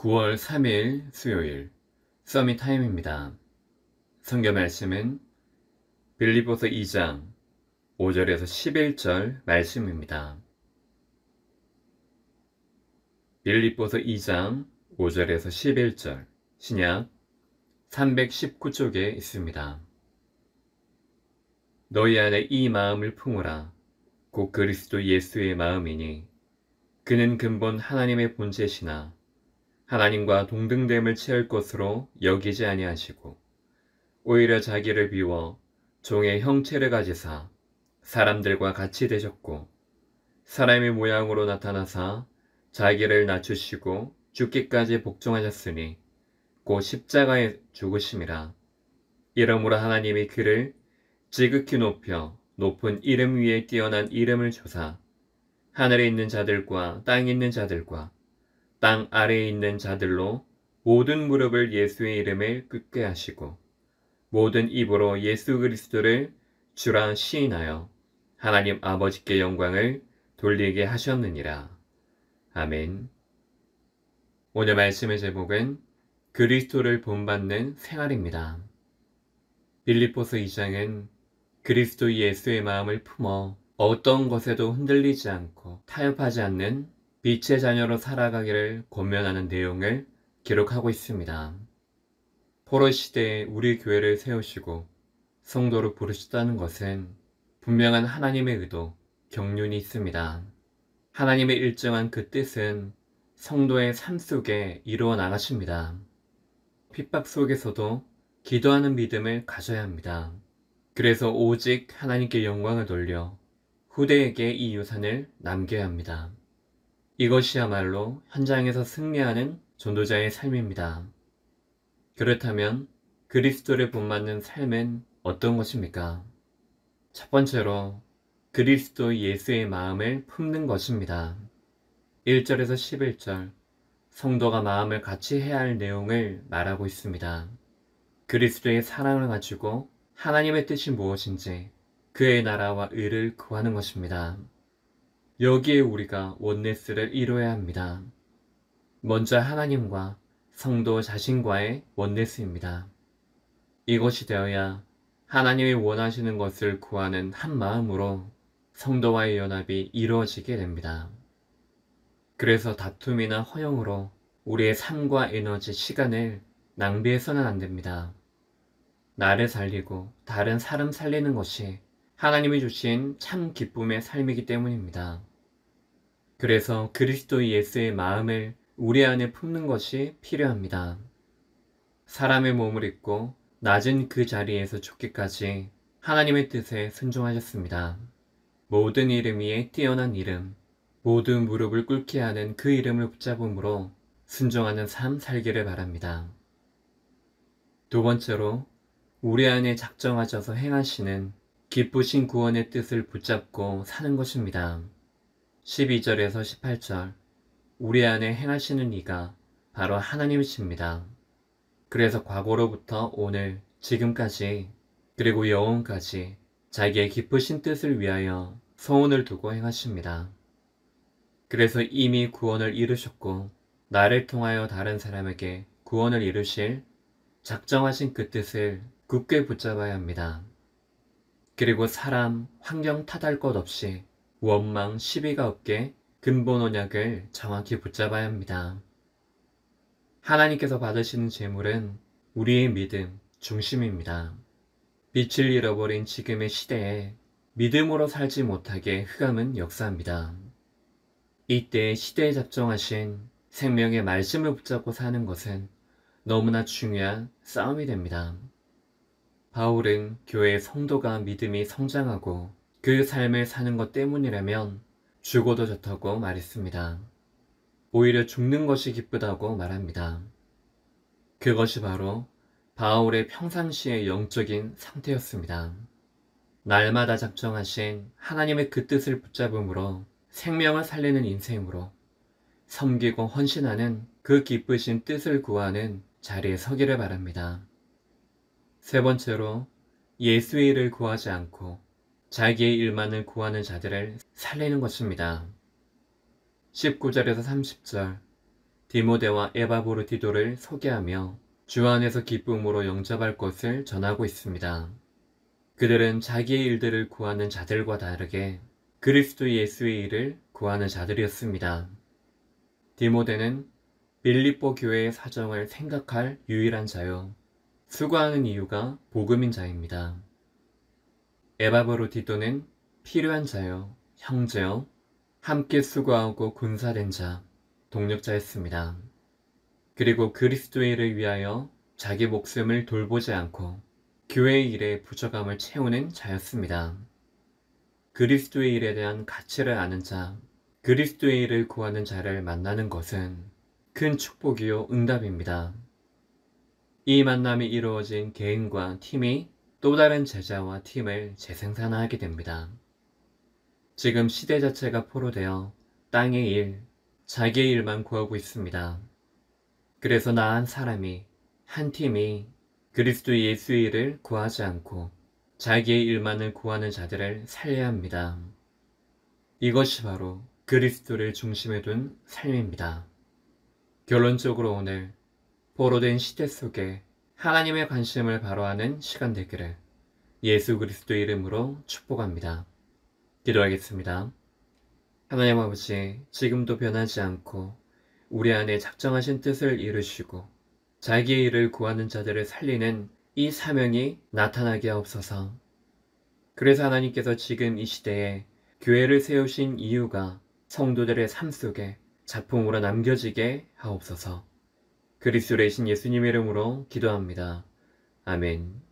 9월 3일 수요일 서밋 타임입니다. 성경 말씀은 빌립보서 2장 5절에서 11절 말씀입니다. 빌립보서 2장 5절에서 11절 신약 319쪽에 있습니다. 너희 안에 이 마음을 품으라. 곧 그리스도 예수의 마음이니 그는 근본 하나님의 본체시나 하나님과 동등됨을 취할 것으로 여기지 아니하시고 오히려 자기를 비워 종의 형체를 가지사 사람들과 같이 되셨고 사람의 모양으로 나타나사 자기를 낮추시고 죽기까지 복종하셨으니 곧 십자가에 죽으심이라. 이러므로 하나님이 그를 지극히 높여 높은 이름 위에 뛰어난 이름을 주사 하늘에 있는 자들과 땅에 있는 자들과 땅 아래에 있는 자들로 모든 무릎을 예수의 이름에 꿇게 하시고 모든 입으로 예수 그리스도를 주라 시인하여 하나님 아버지께 영광을 돌리게 하셨느니라. 아멘. 오늘 말씀의 제목은 그리스도를 본받는 생활입니다. 빌립보서 2장은 그리스도 예수의 마음을 품어 어떤 것에도 흔들리지 않고 타협하지 않는 빛의 자녀로 살아가기를 권면하는 내용을 기록하고 있습니다. 포로 시대에 우리 교회를 세우시고 성도로 부르셨다는 것은 분명한 하나님의 의도, 경륜이 있습니다. 하나님의 일정한 그 뜻은 성도의 삶 속에 이루어 나가십니다. 핍박 속에서도 기도하는 믿음을 가져야 합니다. 그래서 오직 하나님께 영광을 돌려 후대에게 이 유산을 남겨야 합니다. 이것이야말로 현장에서 승리하는 전도자의 삶입니다. 그렇다면 그리스도를 본받는 삶은 어떤 것입니까? 첫 번째로 그리스도 예수의 마음을 품는 것입니다. 1절에서 11절 성도가 마음을 같이 해야 할 내용을 말하고 있습니다. 그리스도의 사랑을 가지고 하나님의 뜻이 무엇인지 그의 나라와 의를 구하는 것입니다. 여기에 우리가 원네스를 이루어야 합니다. 먼저 하나님과 성도 자신과의 원네스입니다. 이것이 되어야 하나님이 원하시는 것을 구하는 한 마음으로 성도와의 연합이 이루어지게 됩니다. 그래서 다툼이나 허용으로 우리의 삶과 에너지, 시간을 낭비해서는 안 됩니다. 나를 살리고 다른 사람 살리는 것이 하나님이 주신 참 기쁨의 삶이기 때문입니다. 그래서 그리스도 예수의 마음을 우리 안에 품는 것이 필요합니다. 사람의 몸을 입고 낮은 그 자리에서 죽기까지 하나님의 뜻에 순종하셨습니다. 모든 이름 위에 뛰어난 이름, 모든 무릎을 꿇게 하는 그 이름을 붙잡음으로 순종하는 삶 살기를 바랍니다. 두 번째로 우리 안에 작정하셔서 행하시는 기쁘신 구원의 뜻을 붙잡고 사는 것입니다. 12절에서 18절 우리 안에 행하시는 이가 바로 하나님이십니다. 그래서 과거로부터 오늘, 지금까지 그리고 영원까지 자기의 기쁘신 뜻을 위하여 소원을 두고 행하십니다. 그래서 이미 구원을 이루셨고 나를 통하여 다른 사람에게 구원을 이루실 작정하신 그 뜻을 굳게 붙잡아야 합니다. 그리고 사람, 환경 탓할 것 없이 원망, 시비가 없게 근본 언약을 정확히 붙잡아야 합니다. 하나님께서 받으시는 재물은 우리의 믿음, 중심입니다. 빛을 잃어버린 지금의 시대에 믿음으로 살지 못하게 흑암은 역사합니다. 이때 시대에 작정하신 생명의 말씀을 붙잡고 사는 것은 너무나 중요한 싸움이 됩니다. 바울은 교회의 성도가 믿음이 성장하고 그 삶을 사는 것 때문이라면 죽어도 좋다고 말했습니다. 오히려 죽는 것이 기쁘다고 말합니다. 그것이 바로 바울의 평상시의 영적인 상태였습니다. 날마다 작정하신 하나님의 그 뜻을 붙잡음으로 생명을 살리는 인생으로 섬기고 헌신하는 그 기쁘신 뜻을 구하는 자리에 서기를 바랍니다. 세 번째로 예수의 일을 구하지 않고 자기의 일만을 구하는 자들을 살리는 것입니다. 19절에서 30절 디모데와 에바브로디도를 소개하며 주 안에서 기쁨으로 영접할 것을 전하고 있습니다. 그들은 자기의 일들을 구하는 자들과 다르게 그리스도 예수의 일을 구하는 자들이었습니다. 디모데는 빌립보 교회의 사정을 생각할 유일한 자요, 수고하는 이유가 복음인 자입니다. 에바브로디도는 필요한 자요, 형제요, 함께 수고하고 군사된 자, 동력자였습니다. 그리고 그리스도의 일을 위하여 자기 목숨을 돌보지 않고 교회의 일에 부족함을 채우는 자였습니다. 그리스도의 일에 대한 가치를 아는 자, 그리스도의 일을 구하는 자를 만나는 것은 큰 축복이요 응답입니다. 이 만남이 이루어진 개인과 팀이 또 다른 제자와 팀을 재생산하게 됩니다. 지금 시대 자체가 포로되어 땅의 일, 자기의 일만 구하고 있습니다. 그래서 나 한 사람이, 한 팀이 그리스도 예수의 일을 구하지 않고 자기의 일만을 구하는 자들을 살려야 합니다. 이것이 바로 그리스도를 중심에 둔 삶입니다. 결론적으로 오늘 포로된 시대 속에 하나님의 관심을 바로하는 시간 되기를 예수 그리스도의 이름으로 축복합니다. 기도하겠습니다. 하나님 아버지, 지금도 변하지 않고 우리 안에 작정하신 뜻을 이루시고 자기의 일을 구하는 자들을 살리는 이 사명이 나타나게 하옵소서. 그래서 하나님께서 지금 이 시대에 교회를 세우신 이유가 성도들의 삶 속에 작품으로 남겨지게 하옵소서. 그리스도의 신 예수님의 이름으로 기도합니다. 아멘.